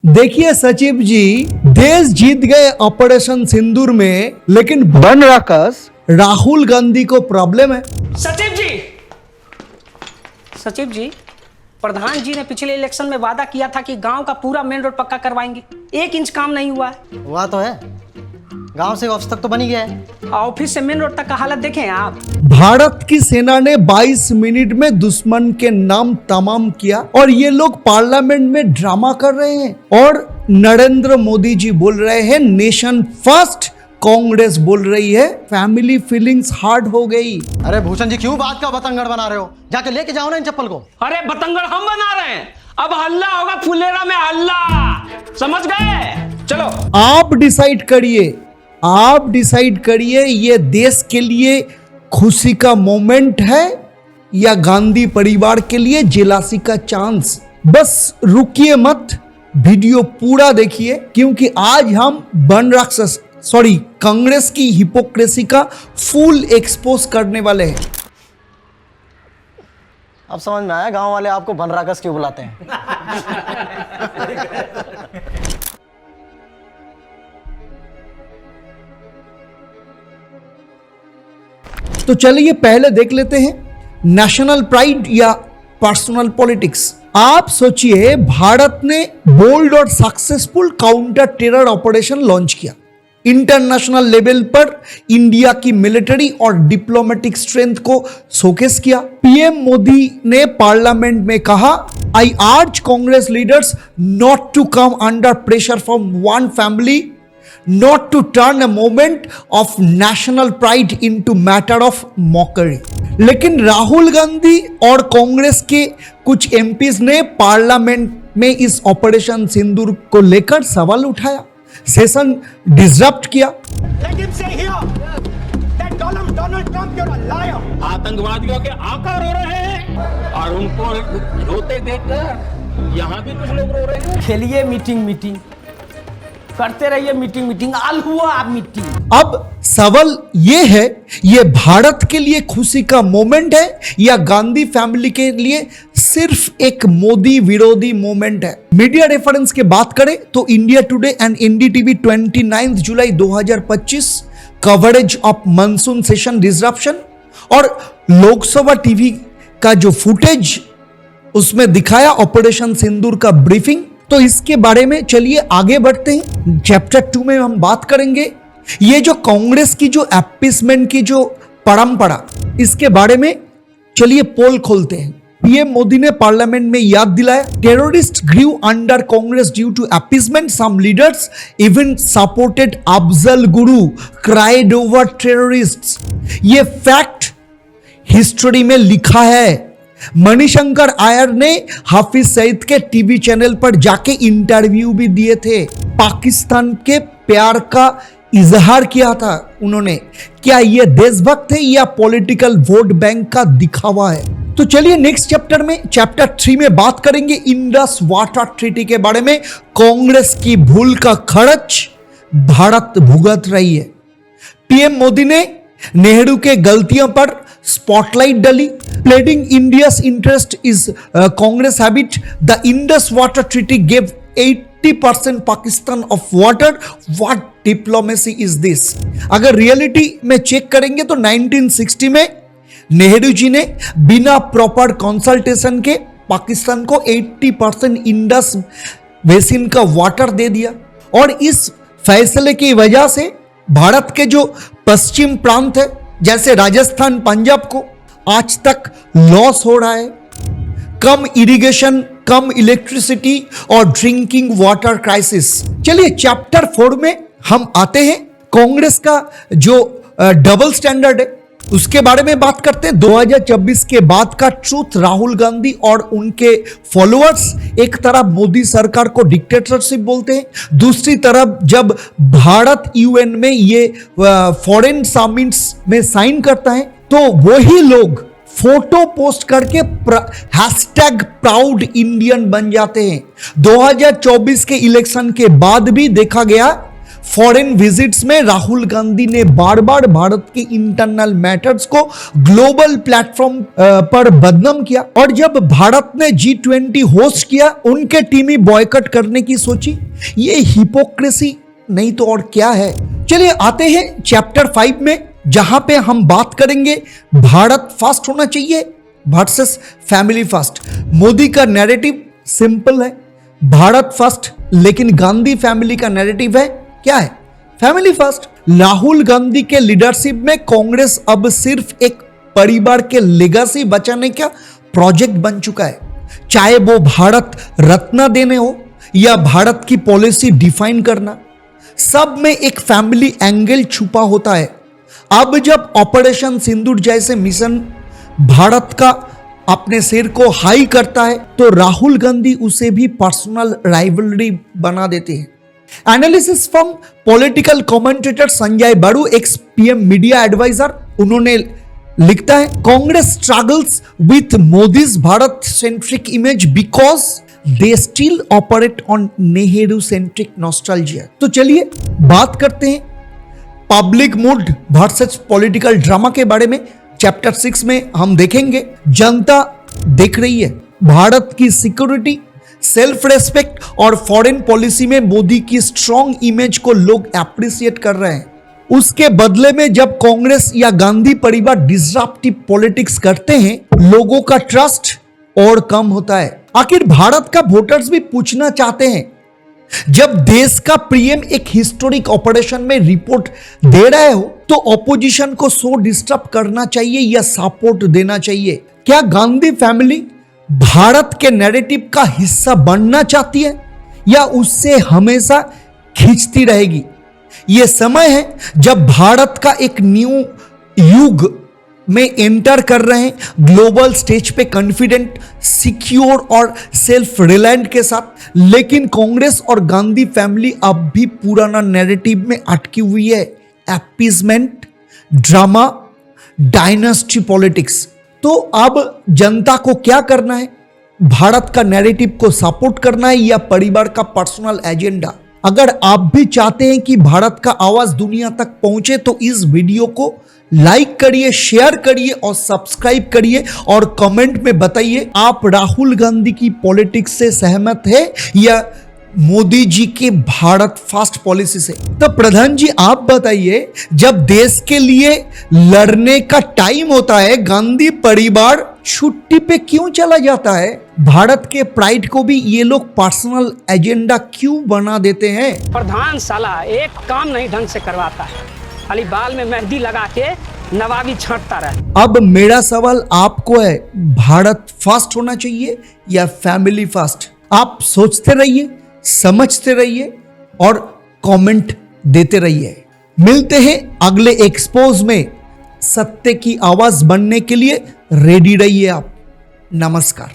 देखिए सचिव जी, देश जीत गए ऑपरेशन सिंदूर में, लेकिन बन राकस राहुल गांधी को प्रॉब्लम है। सचिव जी, प्रधान जी ने पिछले इलेक्शन में वादा किया था कि गांव का पूरा मेन रोड पक्का करवाएंगे। 1 इंच काम नहीं हुआ है। हुआ तो है, गांव से ऑफिस तक तो बन ही गया है। ऑफिस से मेन रोड तक का हालत देखें आप। भारत की सेना ने 22 मिनट में दुश्मन के नाम तमाम किया और ये लोग पार्लियामेंट में ड्रामा कर रहे हैं। और नरेंद्र मोदी जी बोल रहे हैं नेशन फर्स्ट, कांग्रेस बोल रही है फैमिली फीलिंग्स हार्ड हो गई। अरे भूषण जी, क्यों बात का बतंगड़ बना रहे हो? जाके लेके जाओ ना इन चप्पल को। अरे बतंगड़ हम बना रहे हैं, अब हल्ला होगा फुलेरा में हल्ला, समझ गए? चलो आप डिसाइड करिए ये देश के लिए खुशी का मोमेंट है या गांधी परिवार के लिए जेलासी का चांस। बस रुकिए मत, वीडियो पूरा देखिए, क्योंकि आज हम कांग्रेस की हिपोक्रेसी का फुल एक्सपोज करने वाले हैं। अब समझ में आया गांव वाले आपको बनराकस क्यों बुलाते हैं। तो चलिए पहले देख लेते हैं नेशनल प्राइड या पर्सनल पॉलिटिक्स। आप सोचिए, भारत ने बोल्ड और successful counter terror operation launch किया। इंटरनेशनल लेवल पर इंडिया की मिलिट्री और डिप्लोमेटिक स्ट्रेंथ को शोकेस किया। पीएम मोदी ने पार्लियामेंट में कहा, I urge Congress leaders not to come under pressure from one family, not to turn a moment of national pride into matter of mockery। लेकिन राहुल गांधी और कांग्रेस के कुछ एमपीज ने पार्लियामेंट में इस ऑपरेशन सिंदूर को लेकर सवाल उठाया, सेशन डिसरप्ट किया। आतंकवादियों के आका रो रहे हैं और उनको रोते देखकर यहाँ भी कुछ लोग रो रहे हैं। खेलिए मीटिंग करते रहिए, मीटिंग आल हुआ मीटिंग। अब सवाल ये है, ये भारत के लिए खुशी का मोमेंट है या गांधी फैमिली के लिए सिर्फ एक मोदी विरोधी मोमेंट है? मीडिया रेफरेंस के बात करें तो India today and NDTV 29 July 2025 coverage of monsoon session disruption और लोकसभा टीवी का जो फुटेज उसमें दिखाया ऑपरेशन सिंदूर का ब्रीफिंग। तो इसके बारे में चलिए आगे बढ़ते हैं। चैप्टर 2 में हम बात करेंगे ये जो कांग्रेस की जो अपीसमेंट की जो परंपरा, इसके बारे में चलिए पोल खोलते हैं। पीएम मोदी ने पार्लियामेंट में याद दिलाया, terrorist grew under Congress due to appeasement, some leaders even supported Afzal Guru, cried over terrorists. ये फैक्ट हिस्ट्री में लिखा है। मणिशंकर आयर ने हाफिज सईद के टीवी चैनल पर जाके इंटरव्यू भी दिए थे, पाकिस्तान के प्यार का इजहार किया था उन्होंने। क्या ये देशभक्त है या पॉलिटिकल वोट बैंक का दिखावा है? तो चलिए नेक्स्ट चैप्टर में, चैप्टर 3 में बात करेंगे इंडस वाटर ट्रीटी के बारे में। कांग्रेस की भूल का खर्च भारत भुगत रही है। पीएम मोदी ने नेहरू के गलतियों पर स्पॉटलाइट डली। प्लेडिंग India's interest is Congress habit. The Indus water treaty give 80% Pakistan of water. What diplomacy is this? अगर रियलिटी में चेक करेंगे तो 1960 में नेहरू जी ने बिना प्रॉपर कंसल्टेशन के पाकिस्तान को 80% इंडस बेसिन का वाटर दे दिया। और इस फैसले की वजह से भारत के जो पश्चिम प्रांत है जैसे राजस्थान, पंजाब को आज तक लॉस हो रहा है। कम इरिगेशन, कम इलेक्ट्रिसिटी और ड्रिंकिंग वाटर क्राइसिस। चलिए चैप्टर 4 में हम आते हैं। कांग्रेस का जो डबल स्टैंडर्ड है उसके बारे में बात करते हैं। 2024 के बाद का ट्रूथ, राहुल गांधी और उनके फॉलोअर्स एक तरफ मोदी सरकार को डिक्टेटरशिप बोलते हैं, दूसरी तरफ जब भारत यूएन में ये फॉरेन समिट्स में साइन करता है तो वही लोग फोटो पोस्ट करके हैशटैग प्राउड इंडियन बन जाते हैं। 2024 के इलेक्शन के बाद भी देखा गया फॉरेन विजिट्स में राहुल गांधी ने बार बार भारत के इंटरनल मैटर्स को ग्लोबल प्लेटफॉर्म पर बदनाम किया, और जब भारत ने G20 होस्ट किया उनके टीम ही बॉयकॉट करने की सोची। ये हिपोक्रेसी नहीं तो और क्या है। चलिए आते हैं चैप्टर 5 में, जहां पे हम बात करेंगे भारत फर्स्ट होना चाहिए वर्सेस फैमिली फर्स्ट। मोदी का नैरेटिव सिंपल है, भारत फर्स्ट, लेकिन गांधी फैमिली का नैरेटिव है क्या है, फैमिली फर्स्ट। राहुल गांधी के लीडरशिप में कांग्रेस अब सिर्फ एक परिवार के लेगेसी बचाने का प्रोजेक्ट बन चुका है, चाहे वो भारत रत्न देने हो या भारत की पॉलिसी डिफाइन करना, सब में एक फैमिली एंगल छुपा होता है। अब जब ऑपरेशन सिंदूर जैसे मिशन भारत का अपने सिर को हाई करता है तो राहुल गांधी उसे भी पर्सनल राइवलरी बना देते हैं। Analysis from political commentator Sanjay बड़ू, एक्स पीएम मीडिया एडवाइजर, उन्होंने लिखता है Congress struggles with Modi's Bharat centric image because they still operate on Nehru centric nostalgia. तो चलिए बात करते हैं public mood versus political drama के बारे में। चैप्टर 6 में हम देखेंगे जनता देख रही है भारत की सिक्योरिटी, सेल्फ रेस्पेक्ट और फॉरेन पॉलिसी में मोदी की स्ट्रॉन्ग इमेज को लोग एप्रिशिएट कर रहे हैं। उसके बदले में जब कांग्रेस या गांधी परिवार डिसरप्टिव पॉलिटिक्स करते हैं, लोगों का ट्रस्ट और कम होता है। आखिर भारत का वोटर्स भी पूछना चाहते हैं, जब देश का पीएम एक हिस्टोरिक ऑपरेशन में रिपोर्ट दे रहे हो तो ऑपोजिशन को सो डिस्टर्ब करना चाहिए या सपोर्ट देना चाहिए? क्या गांधी फैमिली भारत के नैरेटिव का हिस्सा बनना चाहती है या उससे हमेशा खींचती रहेगी? यह समय है जब भारत का एक न्यू युग में एंटर कर रहे हैं, ग्लोबल स्टेज पे कॉन्फिडेंट, सिक्योर और सेल्फ रिलायंट के साथ। लेकिन कांग्रेस और गांधी फैमिली अब भी पुराना नैरेटिव में अटकी हुई है, अपीजमेंट, ड्रामा, डायनेस्टी पॉलिटिक्स। तो अब जनता को क्या करना है? भारत का नैरेटिव को सपोर्ट करना है या परिवार का पर्सनल एजेंडा? अगर आप भी चाहते हैं कि भारत का आवाज दुनिया तक पहुंचे तो इस वीडियो को लाइक करिए, शेयर करिए और सब्सक्राइब करिए और कमेंट में बताइए आप राहुल गांधी की पॉलिटिक्स से सहमत है या मोदी जी के भारत फर्स्ट पॉलिसी से। तो प्रधान जी आप बताइए, जब देश के लिए लड़ने का टाइम होता है गांधी परिवार छुट्टी पे क्यों चला जाता है? भारत के प्राइड को भी ये लोग पर्सनल एजेंडा क्यों बना देते हैं? प्रधान साला एक काम नहीं ढंग से करवाता है, खाली बाल में मेहंदी लगा के नवाबी छांटता रहे। अब मेरा सवाल आपको है, भारत फर्स्ट होना चाहिए या फैमिली फर्स्ट? आप सोचते रहिए, समझते रहिए और कमेंट देते रहिए। मिलते हैं अगले एक्सपोज में। सत्य की आवाज बनने के लिए रेडी रहिए आप। नमस्कार।